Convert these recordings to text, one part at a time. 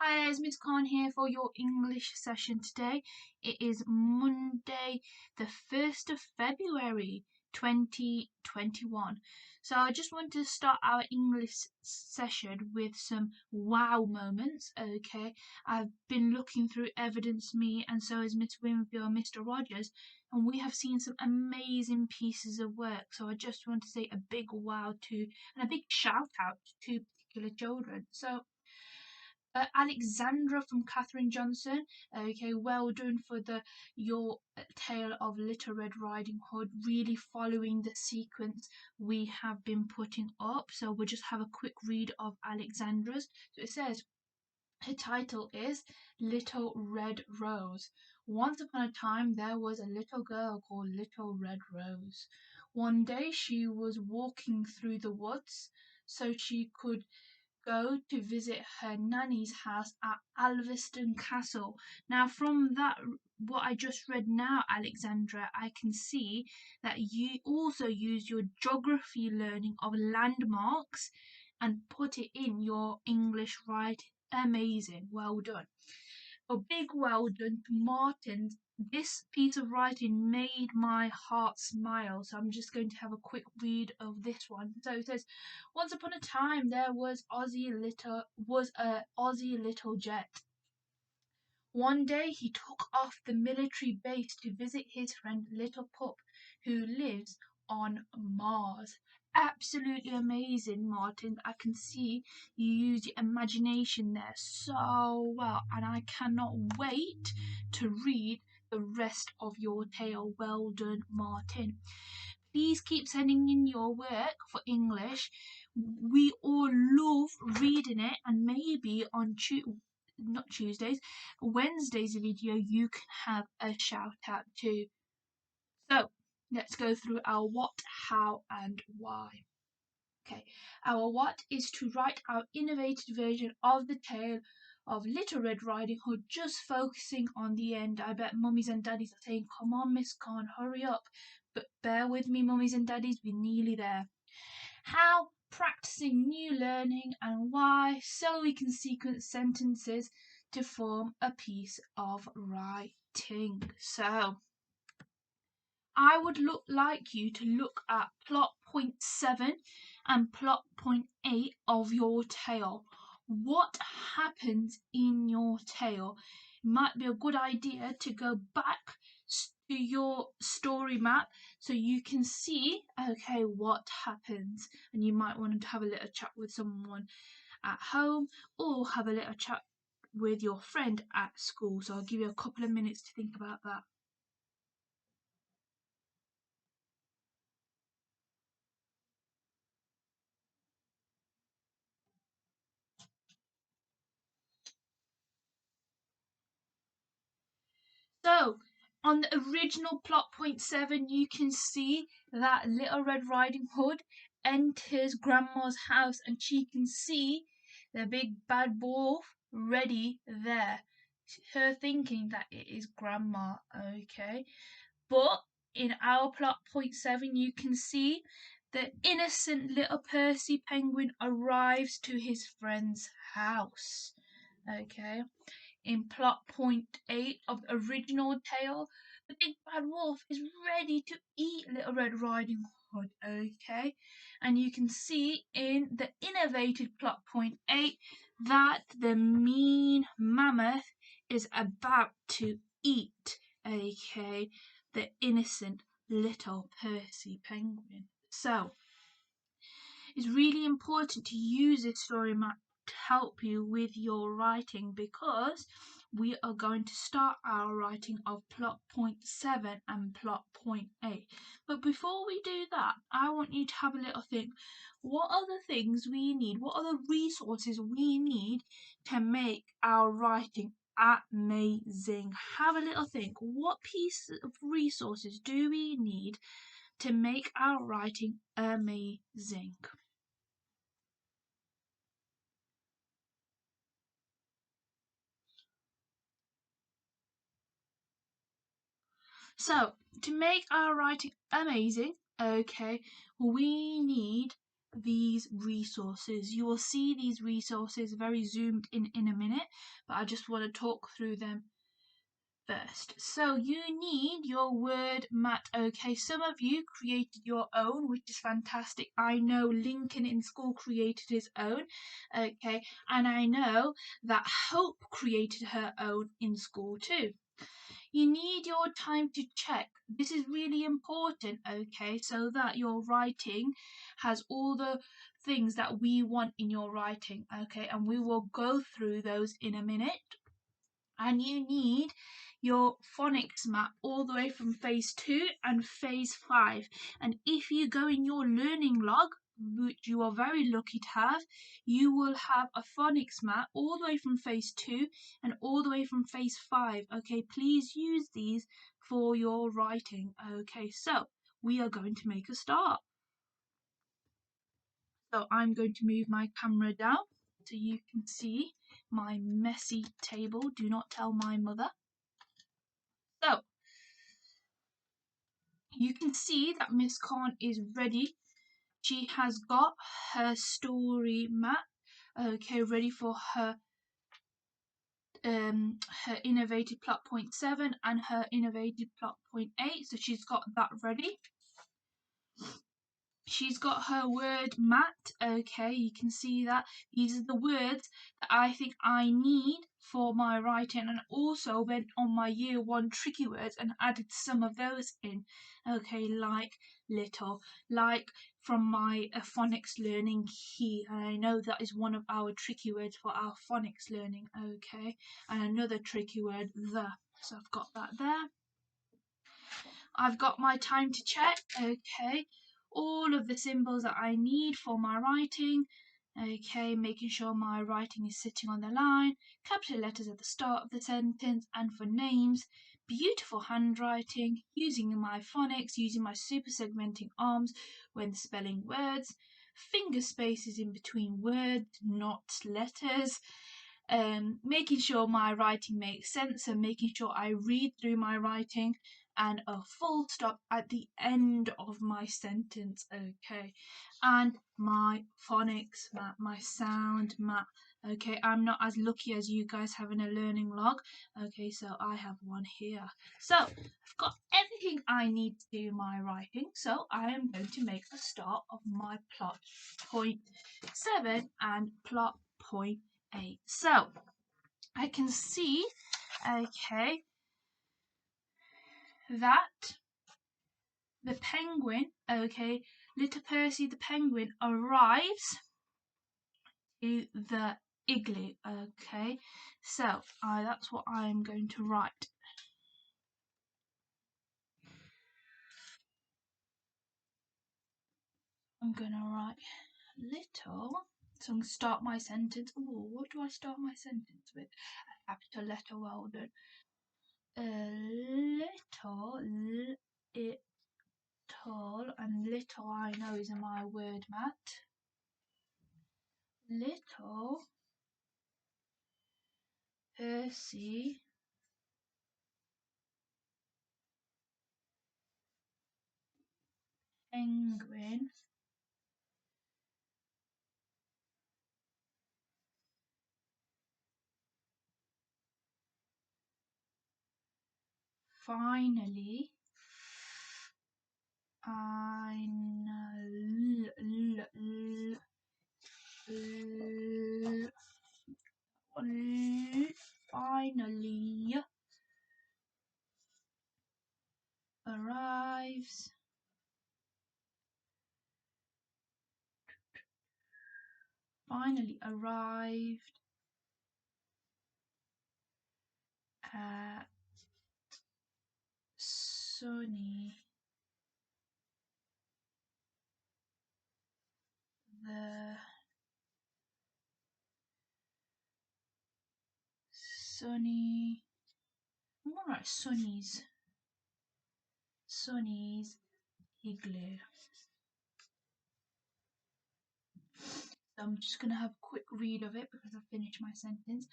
Hi, it's Miss Khan here for your English session today. It is Monday, the 1st of February 2021. So I just wanted to start our English session with some wow moments, okay? I've been looking through Evidence Me and so has Miss Winfield and Mr. Rogers, and we have seen some amazing pieces of work. So I just want to say a big wow to and a big shout out to particular children. So Alexandra from Catherine Johnson. Okay, well done for your tale of Little Red Riding Hood, really following the sequence we have been putting up. So we'll just have a quick read of Alexandra's. So it says, her title is Little Red Rose. Once upon a time there was a little girl called Little Red Rose. One day she was walking through the woods so she could go to visit her nanny's house at Alveston Castle. Now, from that, what I just read now, Alexandra, I can see that you also use your geography learning of landmarks and put it in your English writing. Amazing, well done. A big well done to Martin. This piece of writing made my heart smile. So I'm just going to have a quick read of this one. So it says, once upon a time there was a Aussie little jet. One day he took off the military base to visit his friend Little Pup, who lives on Mars. Absolutely amazing, Martin. I can see you use your imagination there so well, and I cannot wait to read the rest of your tale. Well done, Martin. Please keep sending in your work for English. We all love reading it, and maybe on not Tuesdays, Wednesday's video you can have a shout out too. So let's go through our what, how, and why. Okay, our what is to write our innovative version of the tale of Little Red Riding Hood, just focusing on the end. I bet mummies and daddies are saying, come on, Miss Khan, hurry up. But bear with me, mummies and daddies, we're nearly there. How? Practicing new learning, and why? So we can sequence sentences to form a piece of writing. So I would like you to look at plot point 7 and plot point 8 of your tale. What happens in your tale? It might be a good idea to go back to your story map so you can see, okay, what happens. And you might want to have a little chat with someone at home or have a little chat with your friend at school. So I'll give you a couple of minutes to think about that. So, on the original plot point 7, you can see that Little Red Riding Hood enters Grandma's house and she can see the big bad wolf ready there. Her thinking that it is Grandma, okay? But in our plot point 7, you can see the innocent little Percy penguin arrives to his friend's house, okay? In plot point 8 of the original tale, the big bad wolf is ready to eat Little Red Riding Hood, okay? And you can see in the innovative plot point 8 that the mean mammoth is about to eat, okay, the innocent little Percy penguin. So, it's really important to use this story map to help you with your writing, because we are going to start our writing of plot point 7 and plot point 8. But before we do that, I want you to have a little think. What are the things we need? What are the resources we need to make our writing amazing? Have a little think. What piece of resources do we need to make our writing amazing? So, to make our writing amazing, okay, we need these resources. You will see these resources very zoomed in a minute, but I just want to talk through them first. So you need your word mat. Okay, some of you created your own, which is fantastic. I know Lincoln in school created his own. Okay, and I know that Hope created her own in school too. You need your time to check. This is really important, okay, so that your writing has all the things that we want in your writing, okay, and we will go through those in a minute. And you need your phonics map all the way from phase 2 and phase 5. And if you go in your learning log, which you are very lucky to have, you will have a phonics map all the way from phase 2 and all the way from phase 5. Okay, please use these for your writing. Okay, so we are going to make a start. So I'm going to move my camera down so you can see my messy table. Do not tell my mother. So you can see that Miss Khan is ready. She has got her story map, okay, ready for her innovative plot point 7 and her innovative plot point 8. So she's got that ready. She's got her word mat. Okay, you can see that these are the words that I think I need for my writing, and also went on my year 1 tricky words and added some of those in. Okay, like little, like from my phonics learning key, and I know that is one of our tricky words for our phonics learning. Okay, and another tricky word, the. So I've got that there. I've got my time to check, okay, all of the symbols that I need for my writing, okay, making sure my writing is sitting on the line, capital letters at the start of the sentence, and for names, beautiful handwriting, using my phonics, using my super segmenting arms when spelling words, finger spaces in between words, not letters, making sure my writing makes sense and making sure I read through my writing, and a full stop at the end of my sentence, okay, and my phonics map, my sound map, okay. I'm not as lucky as you guys have in a learning log, okay, so I have one here. So I've got everything I need to do my writing, so I am going to make a start of my plot point 7 and plot point 8. So I can see, okay, that the penguin, okay, little Percy the penguin arrives to the igloo, okay. So that's what I'm going to write. I'm going to write little. So I'm going to start my sentence. Oh, what do I start my sentence with? A capital letter, well done. Little, and little I know is in my word mat. Little Percy penguin finally finally arrives at sunny the sunny I'm gonna write Sunny's igloo. So I'm just gonna have a quick read of it because I've finished my sentence.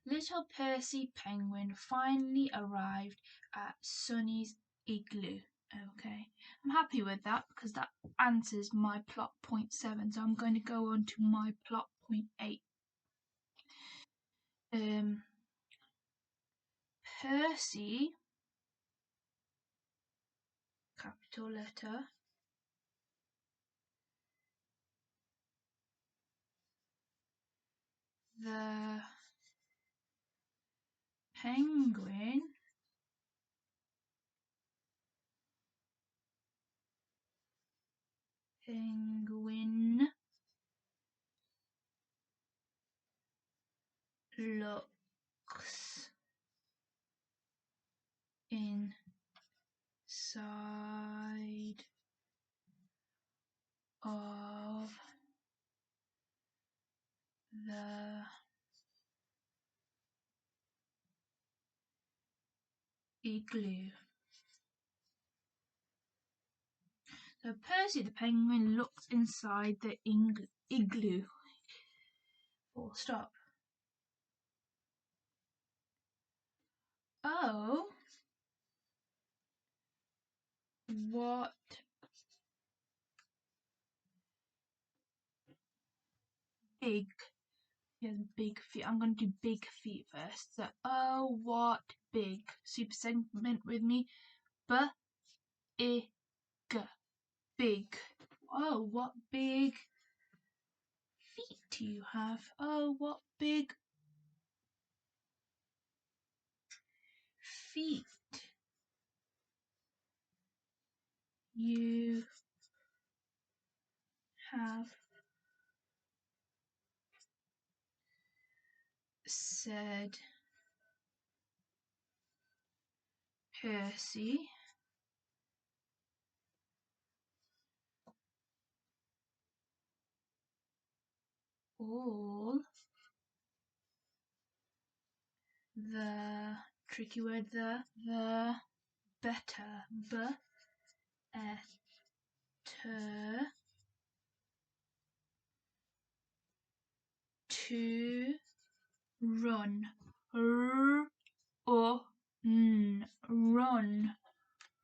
Little Percy penguin finally arrived at Sunny's igloo. Okay, I'm happy with that because that answers my plot point 7. So I'm going to go on to my plot point 8. Percy, capital letter, the penguin looks inside of the igloo. So Percy the penguin looks inside the igloo. Full stop. Oh, what big. He has big feet. I'm going to do big feet first. So, oh, what big. Super segment with me. B-I-G. Big. Oh, what big feet do you have? Oh, what big feet you have, said Percy. All the tricky word, the better, better to run,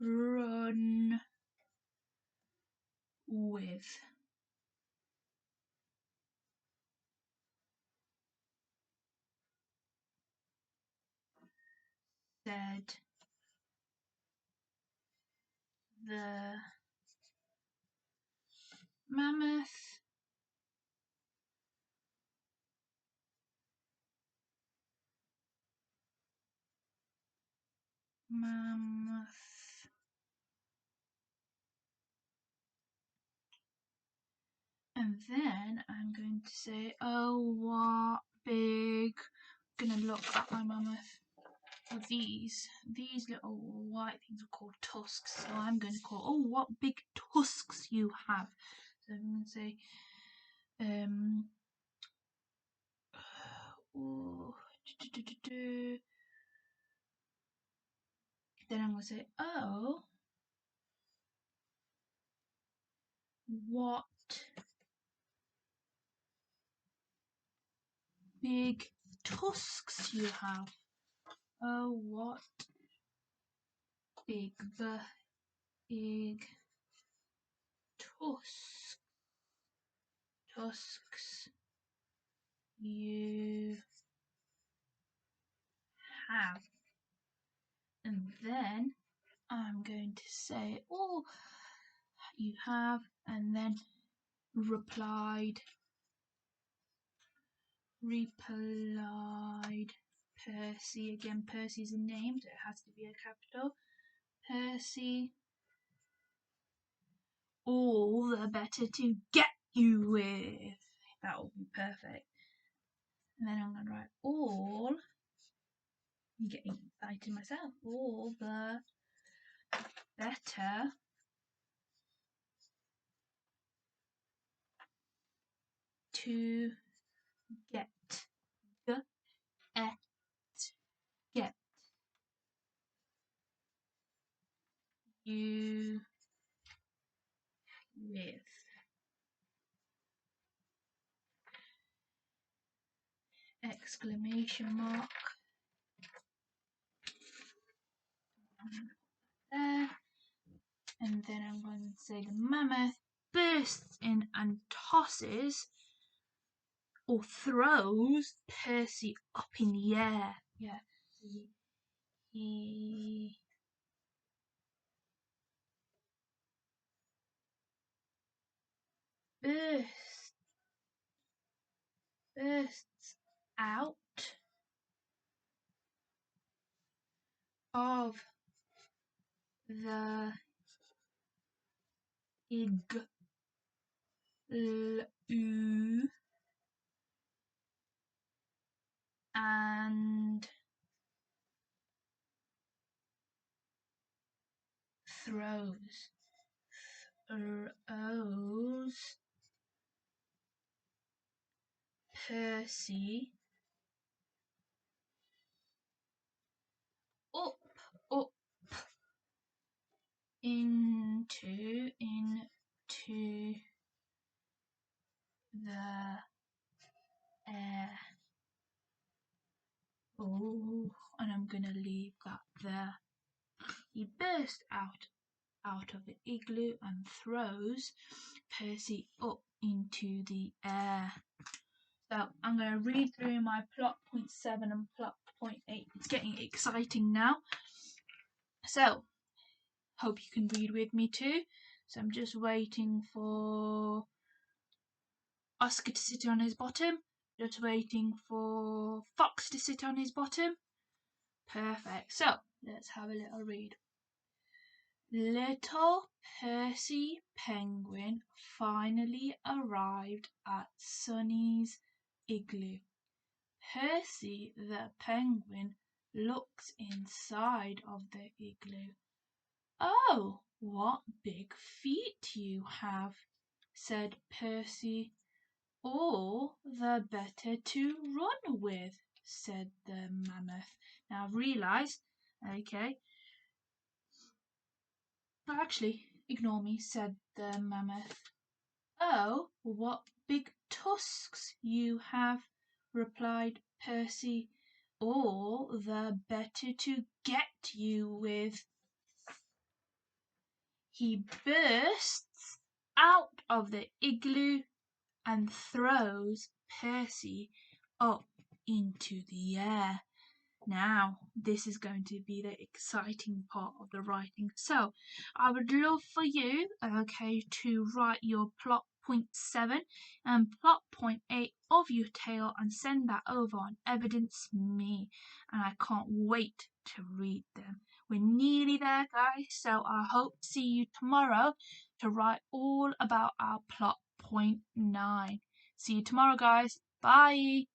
run with. Said the mammoth. And then I'm going to say, oh, what big. I'm going to look at my mammoth. Well, these little white things are called tusks. So I'm going to call, oh, what big tusks you have. So I'm going to say, oh, then I'm going to say, oh, what big tusks you have. Oh, what big tusks you have. And then I'm going to say, oh, you have, and then replied Percy. Again, Percy's a name, so it has to be a capital. Percy, all the better to get you with. That will be perfect. And then I'm going to write all. I'm getting excited myself. All the better to get get you with. Exclamation mark. There. And then I'm going to say the mammoth bursts in and tosses or throws Percy up in the air. Yeah. He bursts out of the igloo and throws Percy up into the air. Oh, and I'm gonna leave that there. He burst out of the igloo and throws Percy up into the air. So I'm going to read through my plot point 7 and plot point 8. It's getting exciting now. So, hope you can read with me too. So I'm just waiting for Oscar to sit on his bottom. Just waiting for Fox to sit on his bottom. Perfect. So, let's have a little read. Little Percy Penguin finally arrived at Sunny's igloo. Percy the Penguin looks inside of the igloo. "Oh, what big feet you have," said Percy. "All the better to run with," said the mammoth. Now realise, okay, actually, ignore me, said the mammoth. "Oh, what big tusks you have," replied Percy. "All the better to get you with." He bursts out of the igloo and throws Percy up into the air. Now, this is going to be the exciting part of the writing. So, I would love for you, okay, to write your plot point 7 and plot point 8 of your tale and send that over on Evidence Me. And I can't wait to read them. We're nearly there, guys, so I hope to see you tomorrow to write all about our plot point 9. See you tomorrow, guys. Bye.